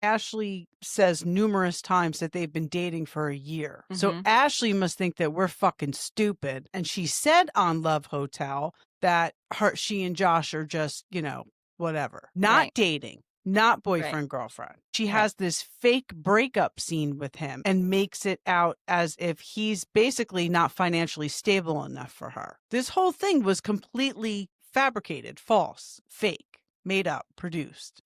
Ashley says numerous times that they've been dating for a year. So Mhm. Ashley must think that we're fucking stupid. And she said on Love Hotel that she and Josh are just, whatever. Not Right. dating, not Right. boyfriend, girlfriend. She Right. has this fake breakup scene with him and makes it out as if he's basically not financially stable enough for her. This whole thing was completely fabricated, false, fake, made up, produced.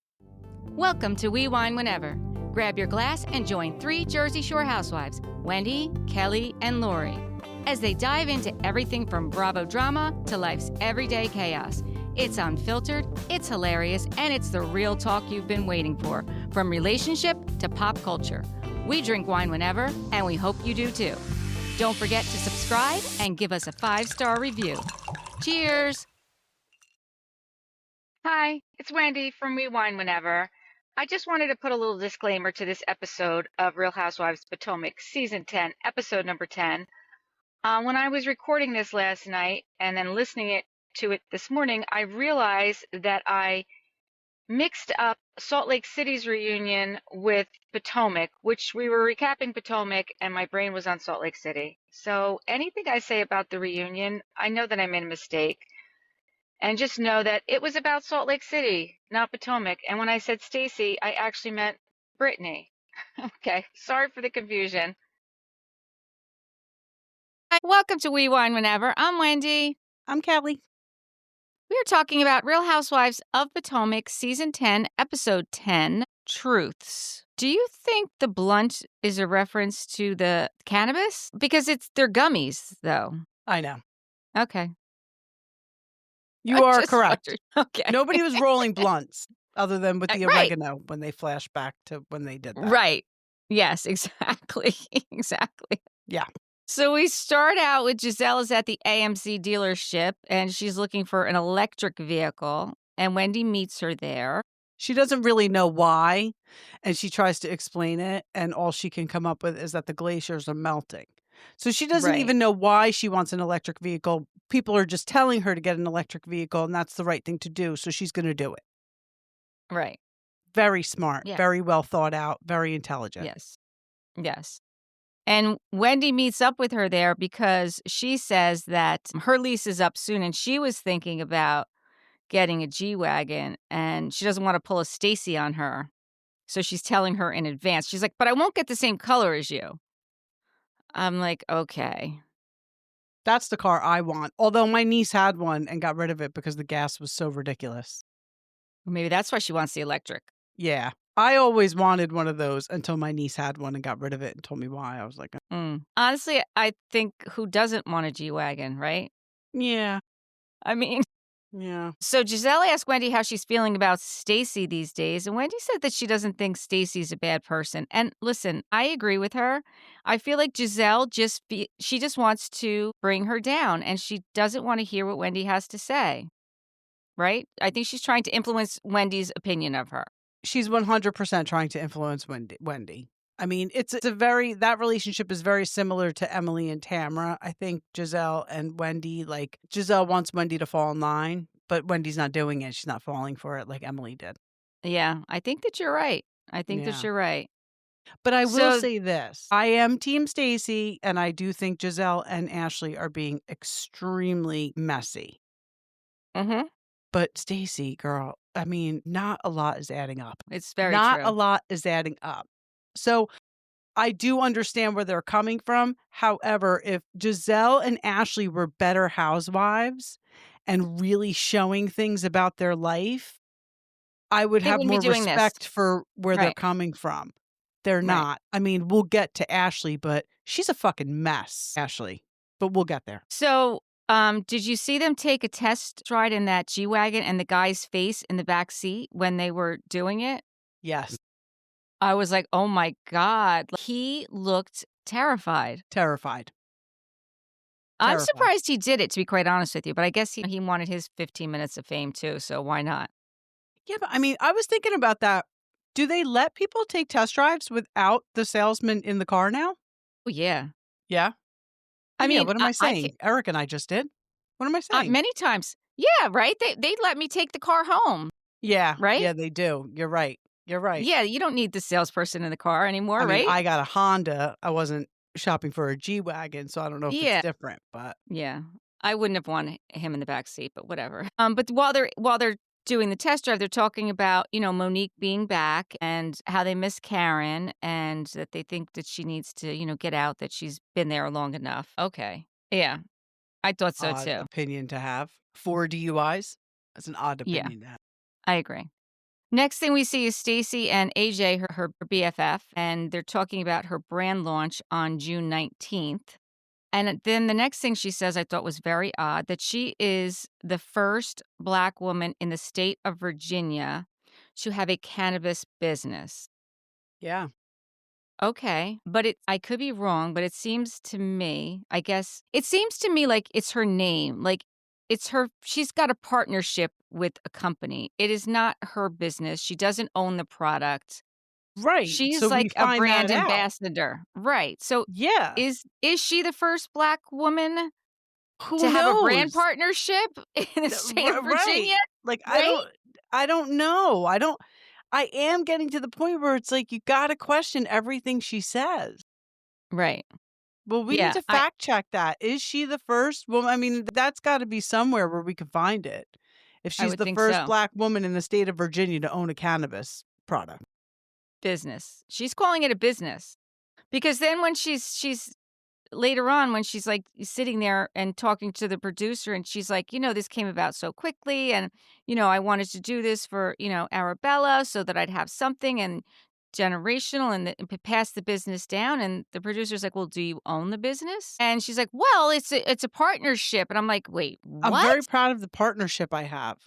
Welcome to We Wine Whenever. Grab your glass and join 3 Jersey Shore housewives, Wendy, Kelly, and Lori, as they dive into everything from Bravo drama to life's everyday chaos. It's unfiltered, it's hilarious, and it's the real talk you've been waiting for, from relationship to pop culture. We drink wine whenever, and we hope you do too. Don't forget to subscribe and give us a 5-star review. Cheers! Hi, it's Wendy from We Wine Whenever. I just wanted to put a little disclaimer to this episode of Real Housewives Potomac, Season 10, Episode number 10. When I was recording this last night and then listening to it this morning, I realized that I mixed up Salt Lake City's reunion with Potomac, which we were recapping Potomac and my brain was on Salt Lake City. So anything I say about the reunion, I know that I made a mistake. And just know that it was about Salt Lake City, not Potomac. And when I said Stacey, I actually meant Brittany. Okay, sorry for the confusion. Hi, welcome to We Wine Whenever. I'm Wendy. I'm Kelly. We are talking about Real Housewives of Potomac, Season 10, Episode 10, Truths. Do you think the blunt is a reference to the cannabis? Because they're gummies, though. I know. Okay. You are Just correct. wondered. Okay. Nobody was rolling blunts other than with the Right. oregano when they flash back to when they did that. Right. Yes, exactly. Exactly. Yeah. So we start out with Gizelle is at the AMC dealership and she's looking for an electric vehicle, and Wendy meets her there. She doesn't really know why, and she tries to explain it, and all she can come up with is that the glaciers are melting. So she doesn't Right. even know why she wants an electric vehicle. People are just telling her to get an electric vehicle, and that's the right thing to do, so she's going to do it. Right. Very smart, Yeah. very well thought out, very intelligent. Yes. Yes. And Wendy meets up with her there because she says that her lease is up soon and she was thinking about getting a G-Wagon and she doesn't want to pull a Stacey on her. So she's telling her in advance. She's like, but I won't get the same color as you. I'm like, okay. That's the car I want. Although my niece had one and got rid of it because the gas was so ridiculous. Maybe that's why she wants the electric. Yeah. I always wanted one of those until my niece had one and got rid of it and told me why. I was like, Honestly, I think who doesn't want a G-Wagon, right? yeah. I mean, Yeah. so Gizelle asked Wendy how she's feeling about Stacey these days, and Wendy said that she doesn't think Stacey's a bad person. And listen, I agree with her. I feel like Gizelle she just wants to bring her down, and she doesn't want to hear what Wendy has to say. Right? I think she's trying to influence Wendy's opinion of her. She's 100% trying to influence Wendy. I mean, that relationship is very similar to Emily and Tamra. I think Gizelle and Wendy, like Gizelle wants Wendy to fall in line, but Wendy's not doing it. She's not falling for it like Emily did. Yeah, I think that you're right. That you're right. But I will say this. I am Team Stacey, and I do think Gizelle and Ashley are being extremely messy. Mm-hmm. But Stacey, girl, I mean, not a lot is adding up. It's very Not true. a lot is adding up. So I do understand where they're coming from. However, if Gizelle and Ashley were better housewives and really showing things about their life, I would have more respect for where they're coming from. They're not. I mean, we'll get to Ashley, but she's a fucking mess, Ashley. But we'll get there. So, did you see them take a test ride in that G-Wagon and the guy's face in the back seat when they were doing it? Yes. I was like, oh my God. He looked terrified. Terrified. I'm surprised he did it, to be quite honest with you. But I guess he wanted his 15 minutes of fame too, so why not? Yeah, but I mean, I was thinking about that. Do they let people take test drives without the salesman in the car now? Oh, yeah. Yeah? I mean, what am I saying? Eric and I just did. What am I saying? Many times. Yeah, right? They let me take the car home. Yeah. Right? Yeah, they do. You're right. You're right. Yeah, you don't need the salesperson in the car I anymore, mean, right? I got a Honda. I wasn't shopping for a G-Wagon, so I don't know if it's Yeah. different, but Yeah. I wouldn't have wanted him in the back seat, but whatever. But while they're doing the test drive, they're talking about, Monique being back and how they miss Karen and that they think that she needs to, get out, that she's been there long enough. Okay. Yeah. I thought so odd too. opinion to have. 4 DUIs? That's an odd Yeah, opinion to have. I agree. Next thing we see is Stacey and AJ, her BFF, and they're talking about her brand launch on June 19th. And then the next thing she says I thought was very odd, that she is the first Black woman in the state of Virginia to have a cannabis business. Yeah. Okay, but I could be wrong, but it seems to me, I guess it seems to me like it's her name. Like she's got a partnership with a company. It is not her business. She doesn't own the product. Right, so She's we like a find that brand out. ambassador. Right. So Yeah. is she the first Black woman Who to have a brand knows? partnership in the state of Right. Virginia, Like, right? I don't know. I am getting to the point where it's like, you gotta question everything she says. Right. Well, we need Yeah, to fact check that. Is she the first woman? I mean, that's gotta be somewhere where we can find it. If I she's would the think first so. Black woman in the state of Virginia to own a cannabis product. Business. She's calling it a business. Because then when she's later on when she's, like, sitting there and talking to the producer and she's like, "This came about so quickly and, I wanted to do this for, Arabella so that I'd have something and generational and pass the business down." And the producer's like, "Well, do you own the business?" And she's like, "Well, it's a partnership." And I'm like, "Wait, I'm what?" very proud of the partnership I have.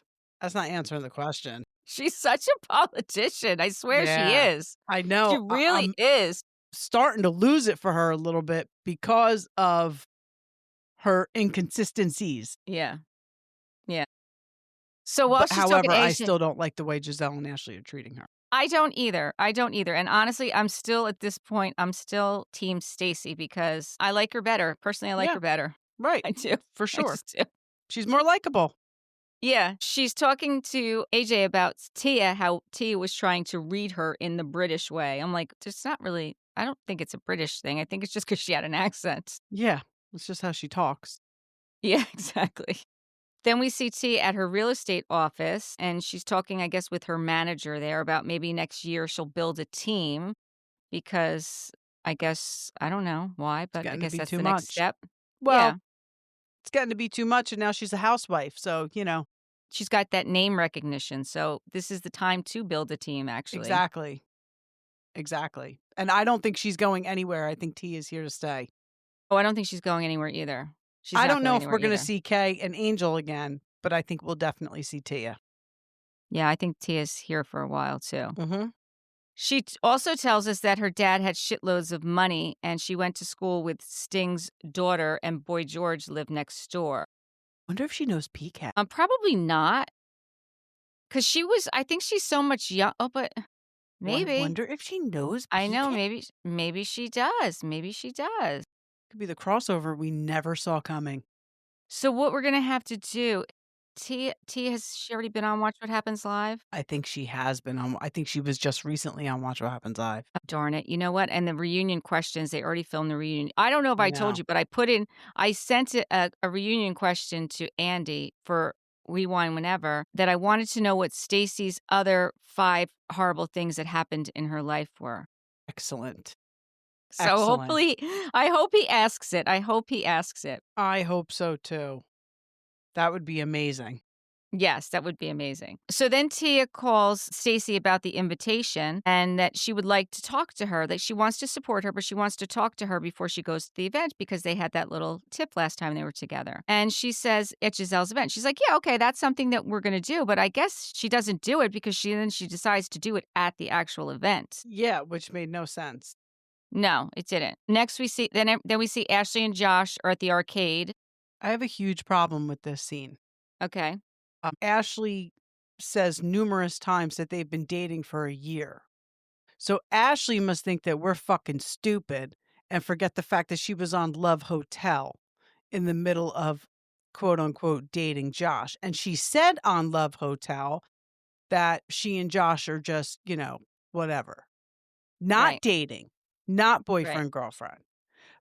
That's not answering the question. She's such a politician. I swear she Yeah. is. I She know. really I'm is. starting to lose it for her a little bit because of her inconsistencies. Yeah. Yeah. So while But she's talking however, to I Asia, still don't like the way Gizelle and Ashley are treating her. I don't either. I don't either. And honestly, I'm still at this point, I'm still team Stacey because I like her better. Personally, I like Yeah, her better. right. I do. For I sure. just do. She's more likable. Yeah. She's talking to AJ about Tia, how Tia was trying to read her in the British way. I'm like, it's not really, I don't think it's a British thing. I think it's just because she had an accent. Yeah. That's just how she talks. Yeah, exactly. Then we see Tia at her real estate office, and she's talking, I guess, with her manager there about maybe next year she'll build a team because I guess, I don't know why, It's but I getting to guess be that's too the next much. step. Yeah. Well, it's getting to be too much, and now she's a housewife. So, She's got that name recognition. So this is the time to build a team, actually. exactly. Exactly. And I don't think she's going anywhere. I think T is here to stay. Oh, I don't think she's going anywhere either. She's I not don't going know if anywhere we're going to either. see Kay and Angel again, but I think we'll definitely see Tia. Yeah, I think Tia's here for a while too. Mm-hmm. She also tells us that her dad had shitloads of money and she went to school with Sting's daughter and Boy George lived next door. Wonder if she knows PCAT. Probably not. Because I think she's so much young. Oh, but maybe. Wonder if she knows I know, PCAT. maybe she does. Maybe she does. Could be the crossover we never saw coming. So what we're gonna have to do, T has she already been on Watch What Happens Live? I think she has been on. I think she was just recently on Watch What Happens Live. Oh, darn it. You know what? And the reunion questions, they already filmed the reunion. I don't know if I Yeah. told you, but I sent a reunion question to Andy for Rewind Whenever that I wanted to know what Stacey's other 5 horrible things that happened in her life were. Excellent. So Excellent. hopefully, I hope he asks it. I hope he asks it. I hope so too. That would be amazing. Yes, that would be amazing. So then Tia calls Stacey about the invitation and that she would like to talk to her, that she wants to support her, but she wants to talk to her before she goes to the event because they had that little tip last time they were together. And she says at Giselle's event, she's like, yeah, okay, that's something that we're going to do. But I guess she doesn't do it because she decides to do it at the actual event. Yeah, which made no sense. No, it didn't. Next we see, then we see Ashley and Josh are at the arcade. I have a huge problem with this scene. Okay. Ashley says numerous times that they've been dating for a year. So Ashley must think that we're fucking stupid and forget the fact that she was on Love Hotel in the middle of quote unquote dating Josh. And she said on Love Hotel that she and Josh are just, whatever. Not Right. dating, not Right. boyfriend, girlfriend.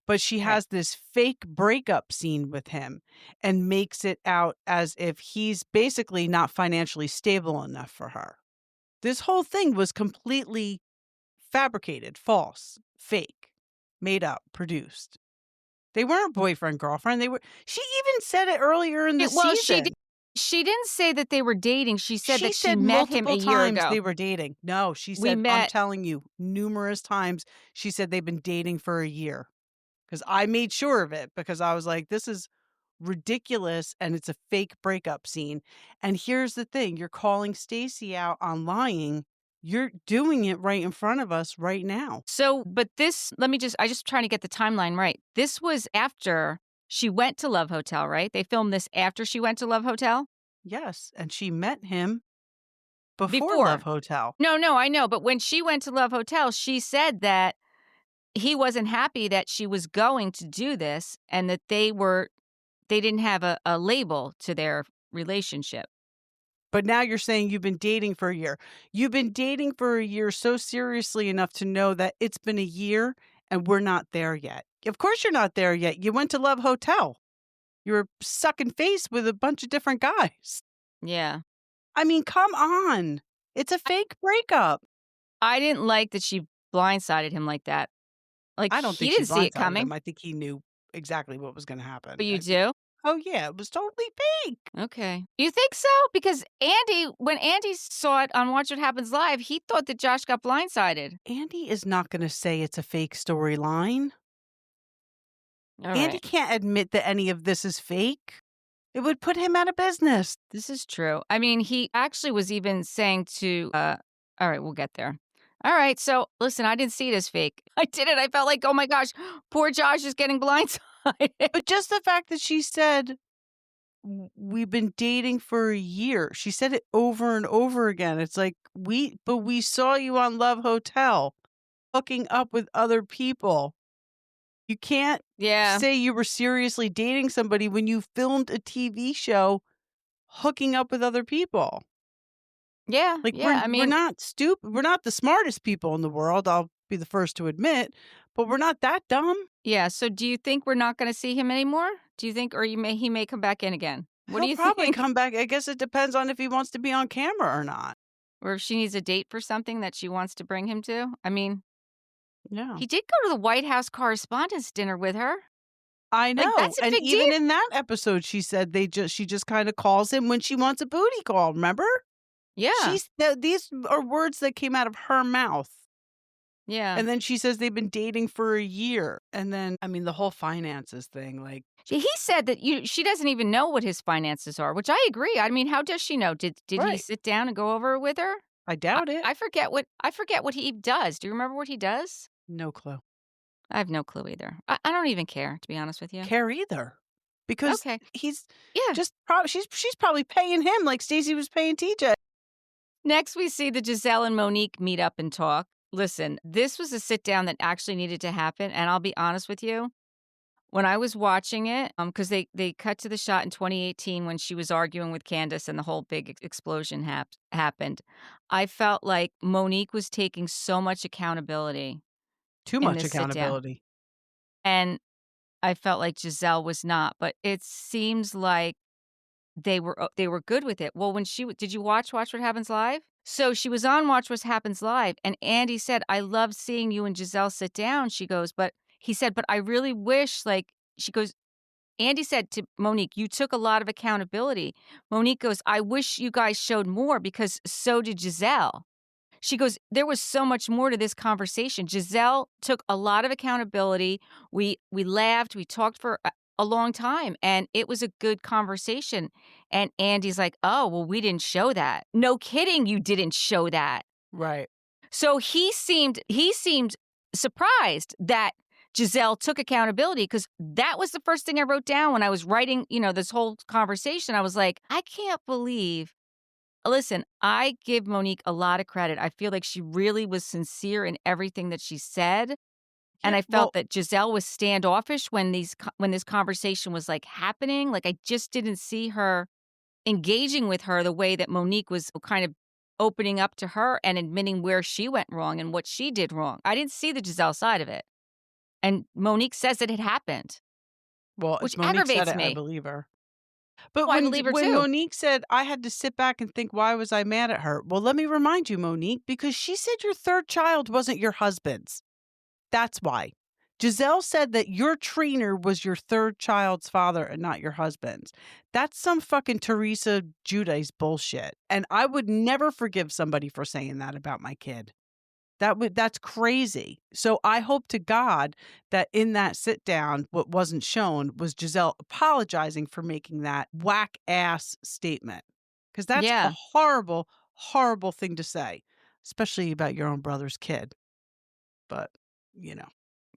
But she Right. has this fake breakup scene with him and makes it out as if he's basically not financially stable enough for her. This whole thing was completely fabricated, false, fake, made up, produced. They weren't boyfriend, girlfriend. She even said it earlier in the Well, she season. she didn't say that they were dating. She said She that she said met him a multiple year times ago. they were dating. No, she We said, I'm met. telling you, numerous times she said they've been dating for a year. Because I made sure of it because I was like, this is ridiculous and it's a fake breakup scene. And here's the thing, you're calling Stacey out on lying. You're doing it right in front of us right now. So, but this, I just trying to get the timeline right. This was after she went to Love Hotel, right? They filmed this after she went to Love Hotel? Yes, and she met him before Love Before. Hotel. No, I know. But when she went to Love Hotel, she said that he wasn't happy that she was going to do this and that they didn't have a label to their relationship. But now you're saying you've been dating for a year. You've been dating for a year so seriously enough to know that it's been a year and we're not there yet. Of course you're not there yet. You went to Love Hotel. You were sucking face with a bunch of different guys. Yeah. I mean, come on. It's a fake breakup. I didn't like that she blindsided him like that. Like, I don't he think she didn't see it blindsided coming. him. I think he knew exactly what was going to happen. But you do? Oh, yeah. It was totally fake. Okay. You think so? Because when Andy saw it on Watch What Happens Live, he thought that Josh got blindsided. Andy is not going to say it's a fake storyline. All Andy right. can't admit that any of this is fake. It would put him out of business. This is true. I mean, he actually was even saying to, all right, we'll get there. All right. So listen, I didn't see it as fake. I did it. I felt like, oh my gosh, poor Josh is getting blindsided. But just the fact that she said, we've been dating for a year. She said it over and over again. It's like, but we saw you on Love Hotel hooking up with other people. You can't say you were seriously dating somebody when you filmed a TV show hooking up with other people. Yeah. Like, yeah. we're not stupid. We're not the smartest people in the world. I'll be the first to admit, but we're not that dumb. Yeah. So do you think we're not going to see him anymore? Do you think, or he may come back in again? What do He'll you probably think? come back. I guess it depends on if he wants to be on camera or not. Or if she needs a date for something that she wants to bring him to? I mean, Yeah. he did go to the White House Correspondents' Dinner with her. I know. That's a And big even deal. in that episode, she said she just kind of calls him when she wants a booty call. Remember? Yeah. These are words that came out of her mouth. Yeah. And then she says they've been dating for a year. And then, I mean, the whole finances thing, like. He said that she doesn't even know what his finances are, which I agree. I mean, how does she know? Did he Right. sit down and go over it with her? I doubt it. I forget what he does. Do you remember what he does? No clue. I have no clue either. I don't even care, to be honest with you. Care either. Because Okay. he's Yeah. just she's probably paying him like Stacey was paying TJ. Next, we see the Gizelle and Monique meet up and talk. Listen, this was a sit down that actually needed to happen. And I'll be honest with you, when I was watching it, because they cut to the shot in 2018 when she was arguing with Candace and the whole big explosion happened, I felt like Monique was taking so much accountability. Too in much this sit-down. accountability. And I felt like Gizelle was not, but it seems like they were good with it. Well, when did you watch What Happens Live? So she was on Watch What Happens Live, and Andy said, "I love seeing you and Gizelle sit down." She goes, but he said, "But I really wish," like, she goes, Andy said to Monique, "You took a lot of accountability." Monique goes, "I wish you guys showed more because so did Gizelle." She goes, "There was so much more to this conversation. Gizelle took a lot of accountability. We laughed. We talked for a long time, and it was a good conversation." And Andy's like, "Oh, well, we didn't show that." No kidding, you didn't show that. Right. So he seemed surprised that Gizelle took accountability, because that was the first thing I wrote down when I was writing, this whole conversation. I was like, I can't believe. Listen, I give Monique a lot of credit. I feel like she really was sincere in everything that she said. And Yeah, I felt that Gizelle was standoffish when this conversation was like happening. Like, I just didn't see her engaging with her the way that Monique was kind of opening up to her and admitting where she went wrong and what she did wrong. I didn't see the Gizelle side of it. And Monique says that it happened, Well, if which Monique said aggravates it, I me. believe her. But Oh, I believe her when too. Monique said, "I had to sit back and think, why was I mad at her?" Well, let me remind you, Monique, because she said your third child wasn't your husband's. That's why. Gizelle said that your trainer was your third child's father and not your husband's. That's some fucking Teresa Giudice bullshit. And I would never forgive somebody for saying that about my kid. That's crazy. So I hope to God that in that sit down, what wasn't shown was Gizelle apologizing for making that whack ass statement. Because that's a Yeah. horrible, horrible thing to say, especially about your own brother's kid. But, you know.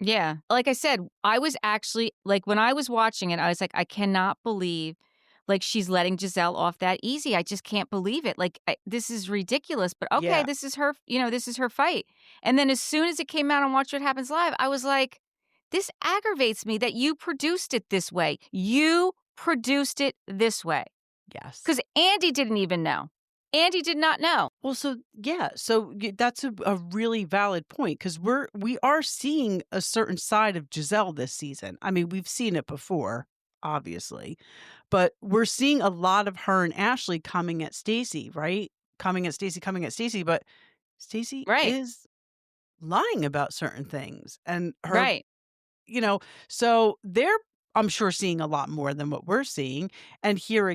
Yeah. Like I said, I was actually like when I was watching it, I was like, I cannot believe like she's letting Gizelle off that easy. I just can't believe it. Like this is ridiculous. But okay, Yeah. this is her. This is her fight. And then as soon as it came out on Watch What Happens Live, I was like, this aggravates me that you produced it this way. You produced it this way Yes. because Andy didn't even know. Andy did not know. Well, so yeah, so that's a really valid point because we are seeing a certain side of Giselle this season. I mean, we've seen it before, obviously, but we're seeing a lot of her and Ashley coming at Stacey, right? Coming at Stacey, but Stacey Right. is lying about certain things, and her Right. so they're, I'm sure, seeing a lot more than what we're seeing. And here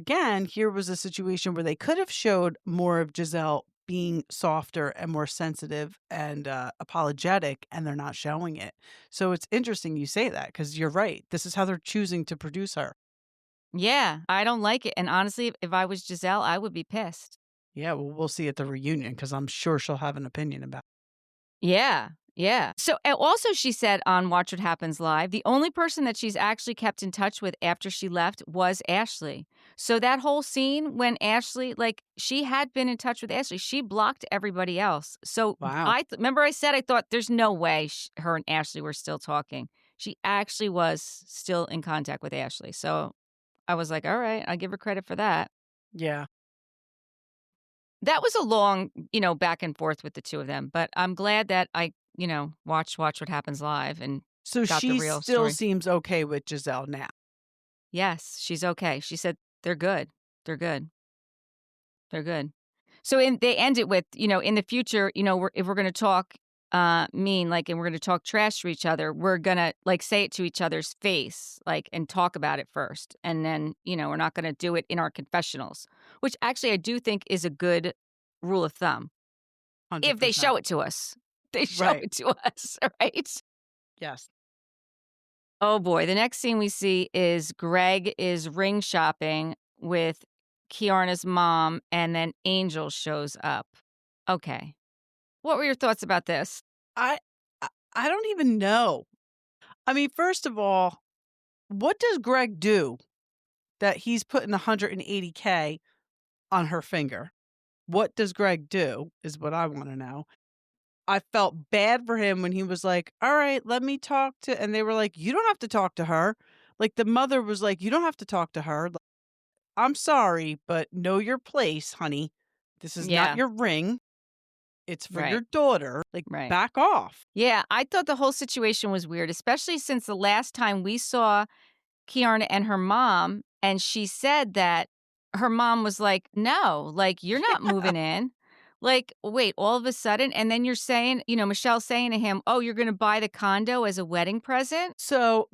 was a situation where they could have showed more of Gizelle being softer and more sensitive and apologetic, and they're not showing it. So it's interesting you say that because you're right. This is how they're choosing to produce her. Yeah. I don't like it. And honestly, if I was Giselle, I would be pissed. Yeah, well, we'll see at the reunion because I'm sure she'll have an opinion about it. Yeah, yeah. So, and also she said on Watch What Happens Live, the only person that she's actually kept in touch with after she left was Ashley. So that whole scene when Ashley, like, she had been in touch with Ashley, she blocked everybody else. So Wow. remember I said I thought there's no way her and Ashley were still talking. She actually was still in contact with Ashley. So I was like, all right, I'll give her credit for that. Yeah. That was a long, back and forth with the two of them, but I'm glad that I, watch What Happens Live and So got the she real still story. seems okay with Giselle now. Yes, she's okay. She said they're good. They're good. They're good. So they end it with, in the future, if we're going to talk mean, like, and we're going to talk trash to each other, we're going to like say it to each other's face, like, and talk about it first. And then, we're not going to do it in our confessionals, which actually I do think is a good rule of thumb. 100%. If they show it to us, they show Right. it to us, right? Yes. Oh boy. The next scene we see is Greg is ring shopping with Kiarna's mom, and then Angel shows up. Okay. What were your thoughts about this? I I don't even know. I mean, first of all, what does Greg do that he's putting 180K on her finger? What does Greg do is what I want to know. I felt bad for him when he was like, "All right, let me talk to," and they were like, "You don't have to talk to her." Like the mother was like, "You don't have to talk to her. Like, I'm sorry, but know your place, honey. This is not Yeah. your ring. It's for your Right. daughter. Like, Right. back off." Yeah. I thought the whole situation was weird, especially since the last time we saw Kiarna and her mom, and she said that her mom was like, "No, like, you're not moving in." Like, wait, all of a sudden, and then you're saying, Michelle's saying to him, "Oh, you're gonna buy the condo as a wedding present?" So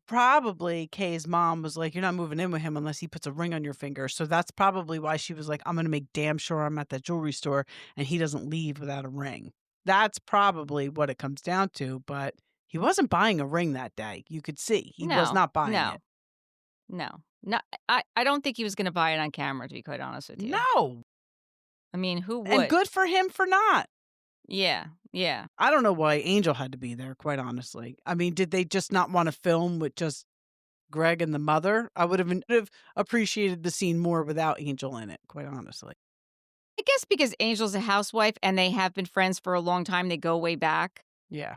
probably Kay's mom was like, "You're not moving in with him unless he puts a ring on your finger." So that's probably why she was like, "I'm going to make damn sure I'm at that jewelry store and he doesn't leave without a ring." That's probably what it comes down to. But he wasn't buying a ring that day. You could see he was No, not buying no, it. no. I don't think he was gonna buy it on camera, to be quite honest with you. No. I mean, who would? And good for him for not. Yeah, yeah. I don't know why Angel had to be there, quite honestly. I mean, did they just not want to film with just Greg and the mother? I would have appreciated the scene more without Angel in it, quite honestly. I guess because Angel's a housewife and they have been friends for a long time, they go way back. Yeah.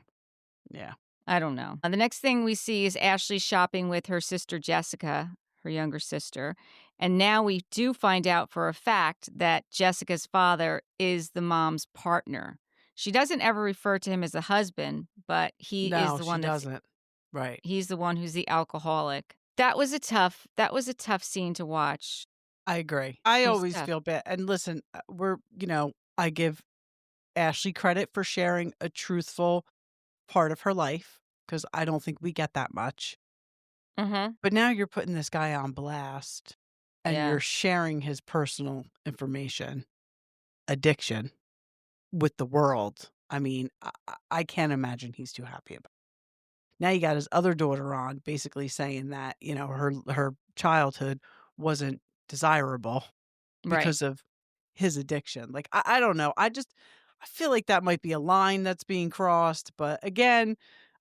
Yeah. I don't know. The next thing we see is Ashley shopping with her sister Jessica, her younger sister, And now we do find out for a fact that Jessica's father is the mom's partner. She doesn't ever refer to him as a husband, but No, she doesn't. Right. he's the one who's the alcoholic. That was a tough scene to watch. I agree. I It was always tough. feel bad. And listen, I give Ashley credit for sharing a truthful part of her life because I don't think we get that much. Mhm. But now you're putting this guy on blast and Yeah. you're sharing his personal information, addiction with the world. I mean, I can't imagine he's too happy about it. Now you got his other daughter on basically saying that, her childhood wasn't desirable Right. because of his addiction. Like, I don't know. I feel like that might be a line that's being crossed. But again,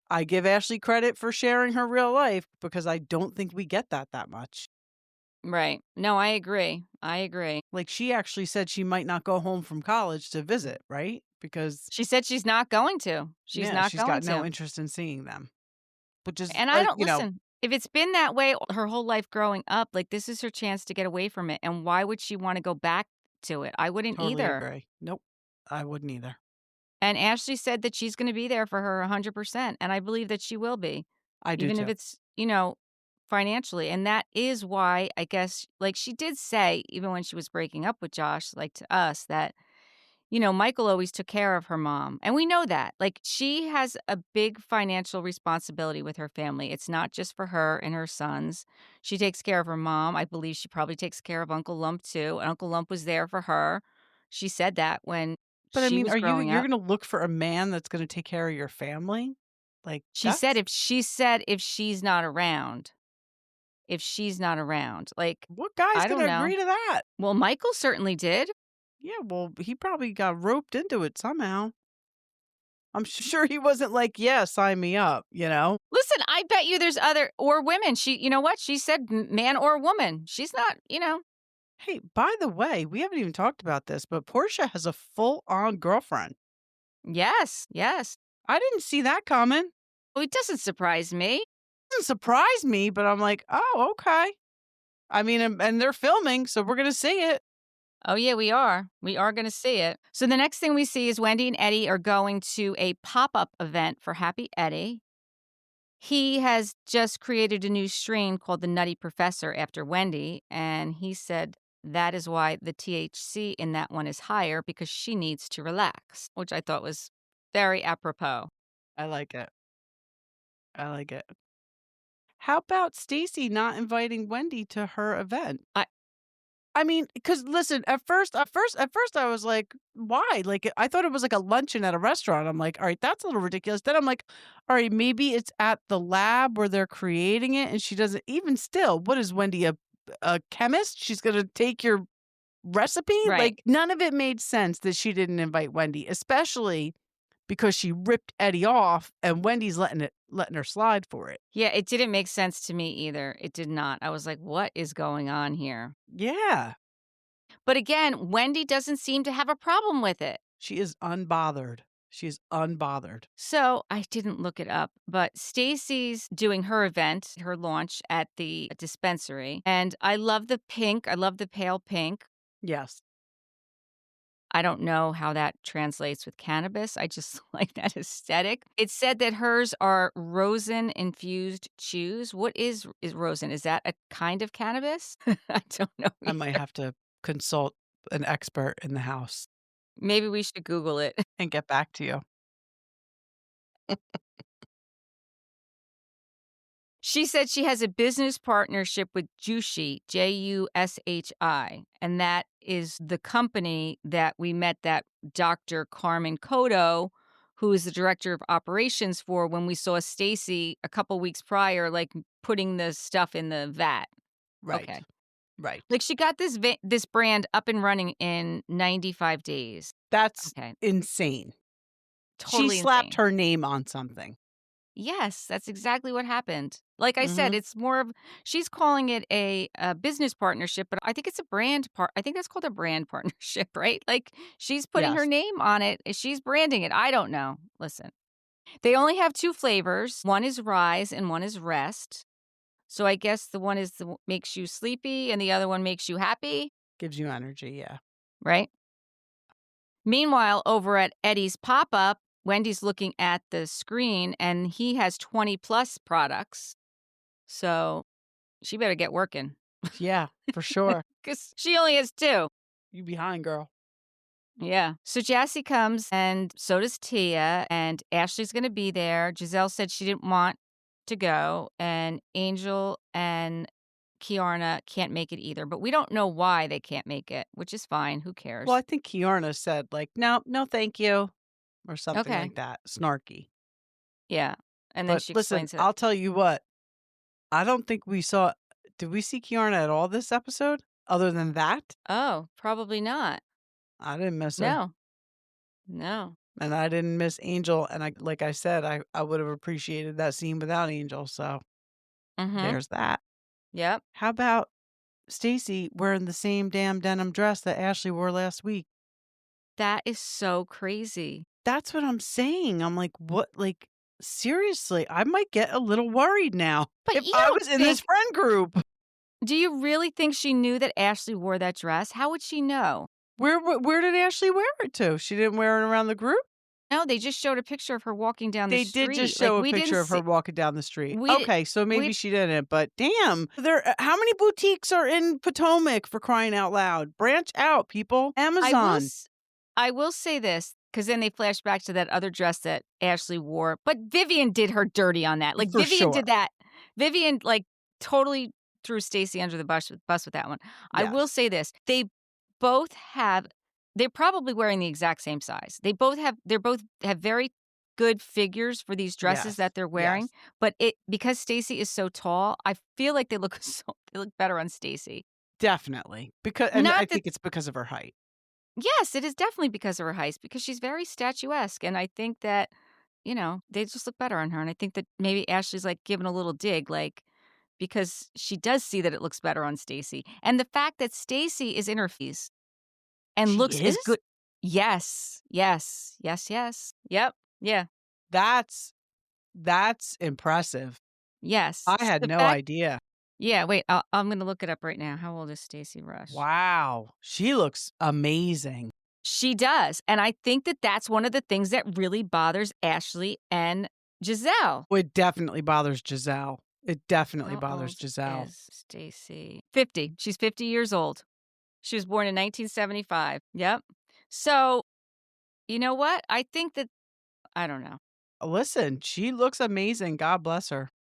I give Ashley credit for sharing her real life because I don't think we get that much. Right. No, I agree. I agree. Like, she actually said she might not go home from college to visit, right? Because, She said she's not going to. She's yeah, not she's going got no to. interest in seeing them, which is, And I don't listen. If it's been that way her whole life growing up, like this is her chance to get away from it. And why would she want to go back to it? I wouldn't totally either. agree. Nope, I wouldn't either. And Ashley said that she's going to be there for her 100%. And I believe that she will be, I do even if too. it's, financially. And that is why I guess, like she did say, even when she was breaking up with Josh, like to us, that Michael always took care of her mom. And we know that. Like, she has a big financial responsibility with her family. It's not just for her and her sons. She takes care of her mom. I believe she probably takes care of Uncle Lump too. And Uncle Lump was there for her. She said that when But I she mean, was growing you're up. gonna look for a man that's gonna take care of your family? Like, that's She said if she's not around, like, what guy's I don't gonna know. agree to that? Well, Michael certainly did. Yeah, well, he probably got roped into it somehow. I'm sure he wasn't like, "Yeah, sign me up," you know? Listen, I bet you there's other or women. You know what? She said man or woman. She's not. Hey, by the way, we haven't even talked about this, but Portia has a full-on girlfriend. Yes, yes. I didn't see that coming. Well, it doesn't surprise me. Doesn't surprise me, but I'm like, "Oh, okay." I mean, and they're filming, so we're gonna see it. Oh, yeah, we are. We are going to see it. So the next thing we see is Wendy and Eddie are going to a pop-up event for Happy Eddie. He has just created a new strain called the Nutty Professor after Wendy, and he said that is why the THC in that one is higher because she needs to relax, which I thought was very apropos. I like it. I like it. How about Stacey not inviting Wendy to her event? I I mean, because listen, at first, I was like, "Why?" Like, I thought it was like a luncheon at a restaurant. I'm like, "All right, that's a little ridiculous." Then I'm like, "All right, maybe it's at the lab where they're creating it, and she doesn't." Even still, what is Wendy, a chemist? She's gonna take your recipe? right. Like, none of it made sense that she didn't invite Wendy, especially because she ripped Eddie off, and Wendy's letting her slide for it. Yeah, it didn't make sense to me either. It did not. I was like, what is going on here? Yeah, But again, Wendy doesn't seem to have a problem with it. she is unbothered. She is unbothered. So I didn't look it up, but Stacey's doing her event, her launch at the dispensary. And I love the pink. I love the pale pink. Yes. I don't know how that translates with cannabis. I just like that aesthetic. It said that hers are rosin infused chews. What is rosin? Is that a kind of cannabis? I don't know. I might have to consult an expert in the house Maybe we should Google it. and get back to you. She said she has a business partnership with Jushi, Jushi, and that is the company that we met that Dr. Carmen Cotto, who is the director of operations for when we saw Stacey a couple weeks prior, like putting the stuff in the vat. Right. Okay. Right. Like she got this brand up and running in 95 days. That's Okay. insane. She Totally slapped insane. her name on something. Yes, that's exactly what happened. Like I said, Mhm. it's more of she's calling it a business partnership, but I think it's a brand I think that's called a brand partnership, right? Like she's putting her Yes. name on it, she's branding it. I don't know. Listen. They only have two flavors. One is Rise and one is Rest. So I guess the one is makes you sleepy and the other one makes you happy, Gives you energy, yeah. right? Meanwhile, over at Eddie's pop-up, Wendy's looking at the screen and he has 20 plus products. So she better get working Yeah, for sure. because she only has 2. You behind, girl. Yeah. So Jassy comes and so does Tia, and Ashley's going to be there. Gizelle said she didn't want to go, and Angel and Kiarna can't make it either. But we don't know why they can't make it, which is fine. Who cares? Well, I think Kiarna said, like, "No, no, thank you," or something Okay. like that, snarky. Yeah. And then But she listen, explains it. I'll tell you what, I don't think we saw did we see Kiarna at all this episode other than that? Oh, probably not. I didn't miss her, No. No. and I didn't miss Angel, and like I said, I would have appreciated that scene without Angel, so Mm-hmm. there's that. Yep. How about Stacey wearing the same damn denim dress that Ashley wore last week? That is so crazy. That's what I'm saying. I'm like, "What?" Like, seriously, I might get a little worried now But if you I don't was in this think, friend group. do you really think she knew that Ashley wore that dress? How would she know? Where did Ashley wear it to? She didn't wear it around the group? No, they just showed a picture of her walking down the They did just street. Like, show a we didn't picture of her see walking down the street. we did Okay, so maybe we she didn't, but damn, how many boutiques are in Potomac, for crying out loud? Branch out, people. I will Amazon. s I will say this, because then they flash back to that other dress that Ashley wore, but Vivian did her dirty on that. Like, For Vivian sure. did that. Vivian, like, totally threw Stacey under the bus with that one. I will Yes. say this, both have they're probably wearing the exact same size. They both have very good figures for these dresses Yes. that they're wearing, Yes. but because Stacey is so tall, I feel like they look they look better on Stacey. Definitely. And I Not that think it's because of her height. Yes, it is definitely because of her height, because she's very statuesque, and I think that, they just look better on her, and I think that maybe Ashley's, like, giving a little dig, like, because she does see that it looks better on Stacey, and the fact that Stacey is in her 50s and She looks as is? good. Yes, yes, yes, yes. Yep, yeah, That's impressive. yes. I had The no fact idea. Yeah, wait, I'm gonna look it up right now. How old is Stacey Rush? Wow. She looks amazing. She does, and I think that that's one of the things that really bothers Ashley and Gizelle. Well, it definitely bothers Gizelle. It definitely How bothers old Gizelle. is Stacey? 50. She's 50 years old. She was born in 1975. Yep. So, you know what? I think that I don't know. Listen, she looks amazing. God bless her.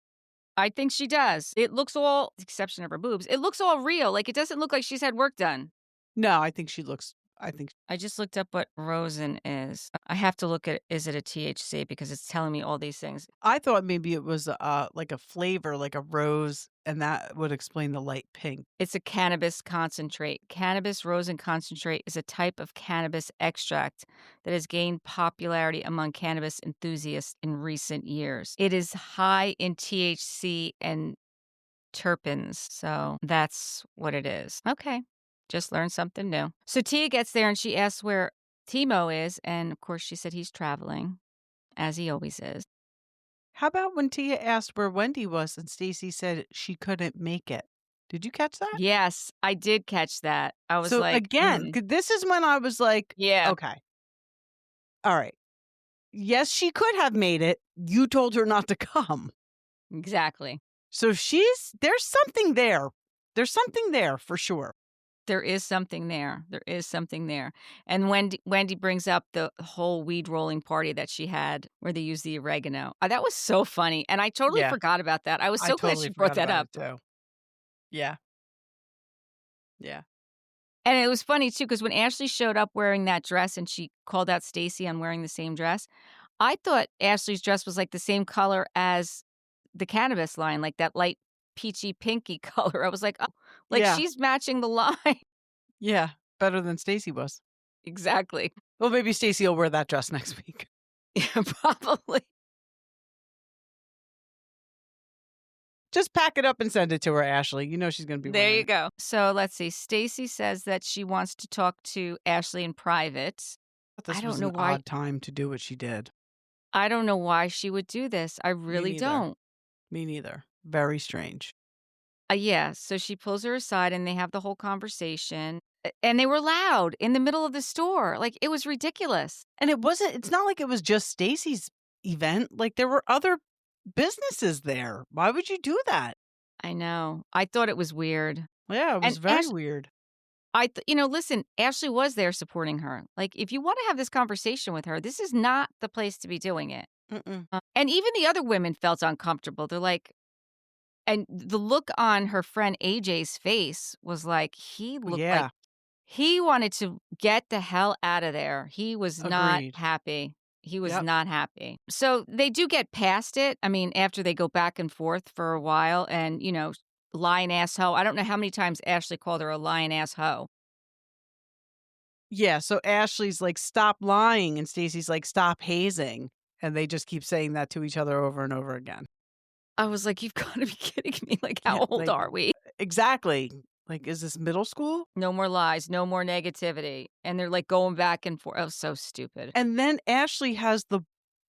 I think she does. It looks all, with the exception of her boobs, it looks all real. Like, it doesn't look like she's had work done. No, I think she looks, I think, I just looked up what rosin is. I have to look at, is it a THC, because it's telling me all these things. I thought maybe it was like a flavor, like a rose, and that would explain the light pink. It's a cannabis concentrate. Cannabis rosin concentrate is a type of cannabis extract that has gained popularity among cannabis enthusiasts in recent years. It is high in THC and terpenes, so that's what it is. Okay, just learned something new. So Tia gets there and she asks where Timo is, and of course she said he's traveling, as he always is. How about when Tia asked where Wendy was and Stacey said she couldn't make it? Did you catch that? Yes, I did catch that. I was So like, again, this is when I was like, yeah, okay, all right. Yes, she could have made it. You told her not to come. exactly. So there's something there. There's something there for sure. There is something there. There is something there. And Wendy brings up the whole weed rolling party that she had where they used the oregano. That was so funny. And I totally Yeah. forgot about that. I was I so glad totally she brought forgot that about up. it too. Yeah. Yeah. And it was funny too, because when Ashley showed up wearing that dress and she called out Stacey on wearing the same dress, I thought Ashley's dress was like the same color as the cannabis line, like that light peachy pinky color. I was like, oh, like Yeah. she's matching the line. Yeah. Better than Stacey was. Exactly. Well, maybe Stacey will wear that dress next week. Yeah, probably. Just pack it up and send it to her, Ashley. You know she's going to be There wearing you it. go. So let's see. Stacey says that she wants to talk to Ashley in private. This I don't was know an why. odd time to do what she did. I don't know why she would do this. I really neither. don't. Me neither. Very strange. Yeah, so she pulls her aside and they have the whole conversation. And they were loud in the middle of the store. Like, it was ridiculous. And it's not like it was just Stacey's event. Like, there were other businesses there. Why would you do that? I know. I thought it was weird. Yeah, it was And very weird. listen, Ashley was there supporting her. Like, if you want to have this conversation with her, this is not the place to be doing it. Mm-mm. And even the other women felt uncomfortable. They're like, and the look on her friend AJ's face was like, he looked like Yeah, he wanted to get the hell out of there. He was not agreed. happy. He was Yep. not happy. So they do get past it. I mean, after they go back and forth for a while and, lying ass hoe. I don't know how many times Ashley called her a lying ass hoe. Yeah, so Ashley's like, "Stop lying," and Stacey's like, "Stop hazing." And they just keep saying that to each other over and over again. I was like, you've got to be kidding me. Like, Yeah, how old like are we? exactly. Like, is this middle school? No more lies, no more negativity. And they're like going back and forth. Oh, so stupid. And then Ashley has the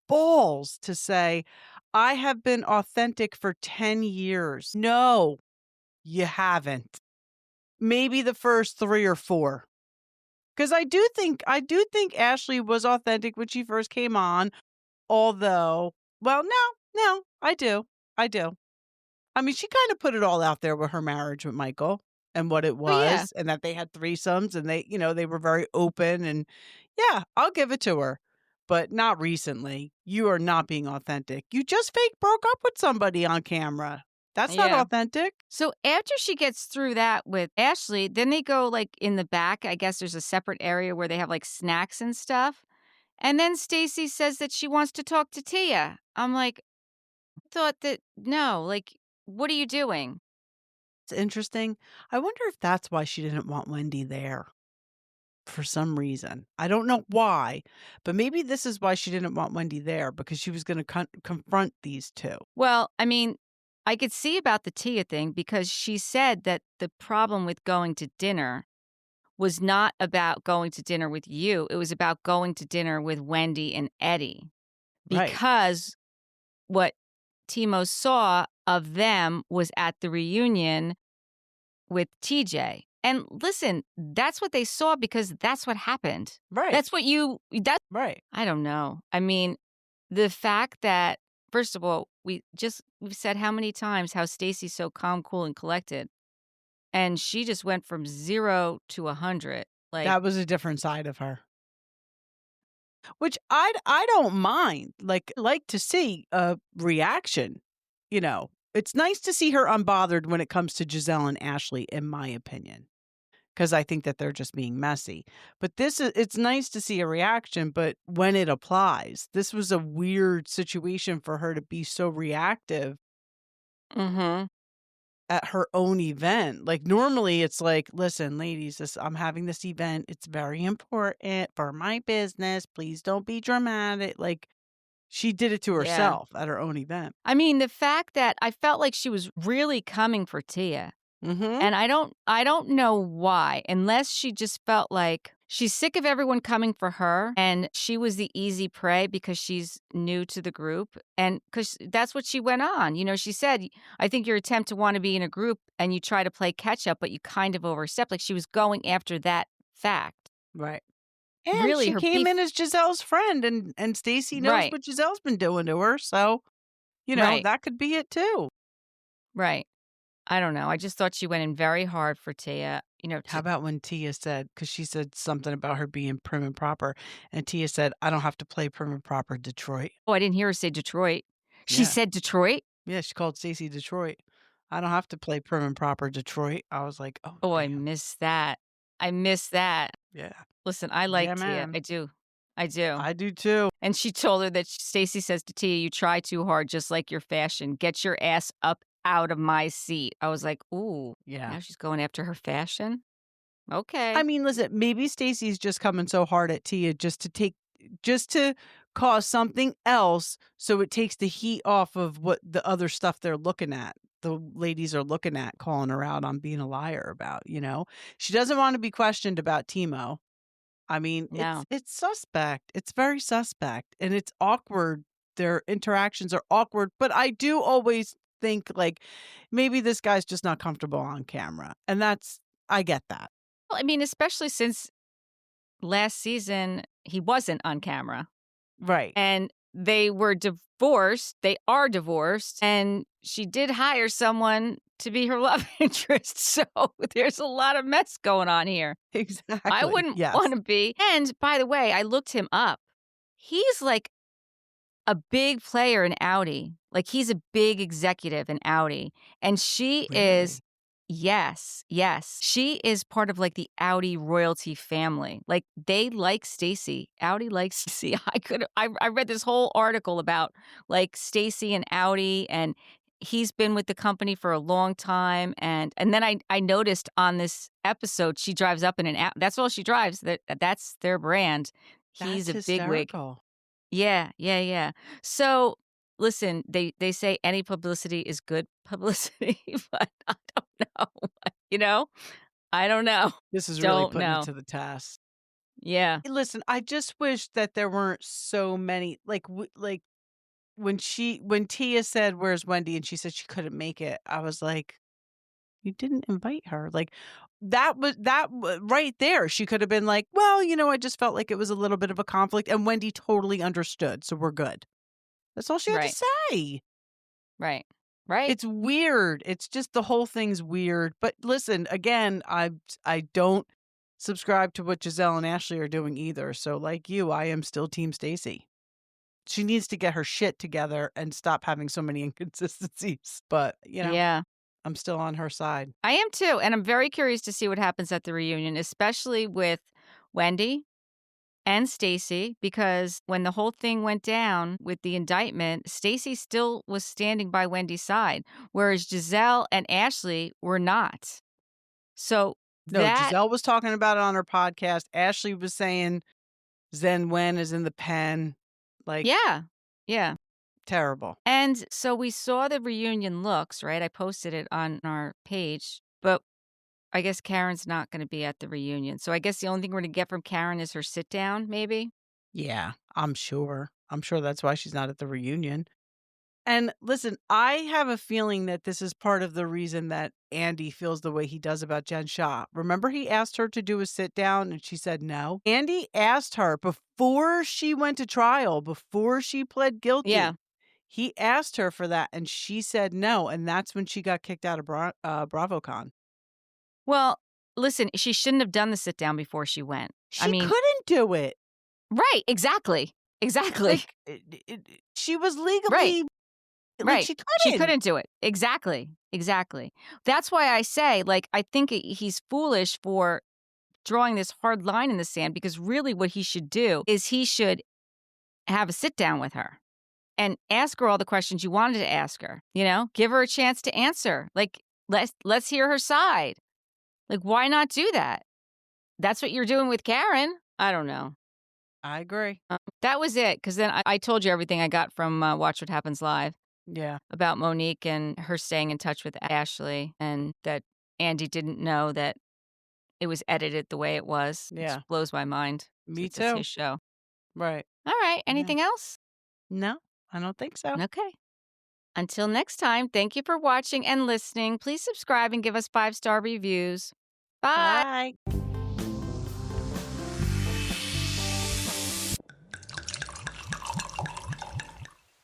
balls to say, "I have been authentic for 10 years." No, you haven't. Maybe the first 3 or 4. 'Cause I do think Ashley was authentic when she first came on, although well, no, I do. I do. I mean, she kinda put it all out there with her marriage with Michael and what it Oh, yeah. was and that they had threesomes and they were very open and yeah, I'll give it to her. But not recently. You are not being authentic. You just fake broke up with somebody on camera. That's not Yeah. authentic. So after she gets through that with Ashley, then they go like in the back. I guess there's a separate area where they have like snacks and stuff. And then Stacey says that she wants to talk to Tia. I'm like, thought that no, like, what are you doing? It's interesting. I wonder if that's why she didn't want Wendy there for some reason. I don't know why, but maybe this is why she didn't want Wendy there because she was gonna confront these 2. Well, I mean, I could see about the Tia thing because she said that the problem with going to dinner was not about going to dinner with you. It was about going to dinner with Wendy and Eddie Right. because what Timo saw of them was at the reunion with TJ. And listen, that's what they saw because that's what happened. Right. Right. I don't know. I mean, the fact that, first of all, we've said how many times how Stacey's so calm, cool, and collected. And she just went from 0 to 100. Like, That was a different side of her. Which I don't mind. Like to see a reaction, you know. It's nice to see her unbothered when it comes to Gizelle and Ashley, in my opinion, because I think that they're just being messy. But it's nice to see a reaction, but when it applies, this was a weird situation for her to be so reactive mm-hmm. at her own event. Like normally it's like, listen, ladies, I'm having this event. It's very important for my business. Please don't be dramatic. Like she did it to Yeah. herself at her own event. I mean, the fact that I felt like she was really coming for Tia. Mm-hmm. And I don't know why, unless she just felt like she's sick of everyone coming for her and she was the easy prey because she's new to the group. And because that's what she went on. She said, I think your attempt to want to be in a group and you try to play catch up, but you kind of overstep. Like she was going after that fact. Right. And Really, she her came beef. in as Giselle's friend and Stacey knows Right, what Giselle's been doing to her. So, right, that could be it too. right. I don't know. I just thought she went in very hard for Tia. How about when Tia said, because she said something about her being prim and proper, and Tia said, I don't have to play prim and proper Detroit. oh, I didn't hear her say Detroit. She Yeah. said Detroit? Yeah, she called Stacey Detroit. I don't have to play prim and proper Detroit. I was like, oh, Oh, I damn. miss that. I miss that. Yeah. Listen, I Yeah, like Tia. man. I do. I do. I do too. And she told her that Stacey says to Tia, you try too hard, just like your fashion. Get your ass up out of my seat. I was like, ooh, Yeah. now she's going after her fashion? Okay. I mean, listen, maybe Stacey's just coming so hard at Tia just to cause something else so it takes the heat off of what the other stuff they're looking at. The ladies are looking at calling her out on being a liar about. She doesn't want to be questioned about Timo. I mean, No. it's suspect. It's very suspect and it's awkward. Their interactions are awkward, but I do always think like maybe this guy's just not comfortable on camera. And I get that. Well, I mean, especially since last season he wasn't on camera. Right. And they were divorced. They are divorced. And she did hire someone to be her love interest. So there's a lot of mess going on here. Exactly. I wouldn't Yes. want to be. And by the way, I looked him up. He's like a big player in Audi. Like he's a big executive in Audi. And she is, yes. She is part of like the Audi royalty family. Like they like Stacey. Audi likes Stacey. I read this whole article about like Stacey and Audi, and he's been with the company for a long time. And then I noticed on this episode she drives up in an Audi. That's all she drives. That's their brand. He's That's a bigwig. hysterical. Yeah. So, listen, they say any publicity is good publicity, but I don't know. You know? I don't know. This is really Don't putting it know. to the test. Yeah. Listen, I just wish that there weren't so many like when Tia said, "Where's Wendy?" and she said she couldn't make it. I was like, "You didn't invite her." Like right there. She could have been like, "Well, I just felt like it was a little bit of a conflict," and Wendy totally understood, so we're good. That's all she had to say. Right. It's weird. It's just the whole thing's weird. But listen, again, I don't subscribe to what Gizelle and Ashley are doing either. So like you, I am still Team Stacey. She needs to get her shit together and stop having so many inconsistencies. But, Yeah. I'm still on her side. I am too. And I'm very curious to see what happens at the reunion, especially with Wendy and Stacey, because when the whole thing went down with the indictment, Stacey still was standing by Wendy's side, whereas Gizelle and Ashley were not. So No, Gizelle was talking about it on her podcast. Ashley was saying Zen Wen is in the pen. Like, yeah. Terrible. And so we saw the reunion looks, right? I posted it on our page, but I guess Karen's not going to be at the reunion. So I guess the only thing we're going to get from Karen is her sit down, maybe. Yeah, I'm sure. I'm sure that's why she's not at the reunion. And listen, I have a feeling that this is part of the reason that Andy feels the way he does about Jen Shah. Remember, he asked her to do a sit down and she said no. Andy asked her before she went to trial, before she pled guilty. Yeah. He asked her for that and she said no. And that's when she got kicked out of BravoCon. Well, listen, she shouldn't have done the sit down before she went. She couldn't do it. Right. Exactly. Like, she was legally. Right. Like, She couldn't do it. Exactly. That's why I say, like, I think he's foolish for drawing this hard line in the sand, because really what he should do is he should have a sit down with her and ask her all the questions you wanted to ask her, give her a chance to answer. Like, let's hear her side. Like, why not do that? That's what you're doing with Karen. I don't know. I agree. That was it. Because then I told you everything I got from Watch What Happens Live. Yeah. About Monique and her staying in touch with Ashley, and that Andy didn't know that it was edited the way it was. Yeah. It just blows my mind. Me It's too. his show. Right. All right. Anything else? No, I don't think so. Okay. Until next time, thank you for watching and listening. Please subscribe and give us 5-star reviews. Bye. Bye.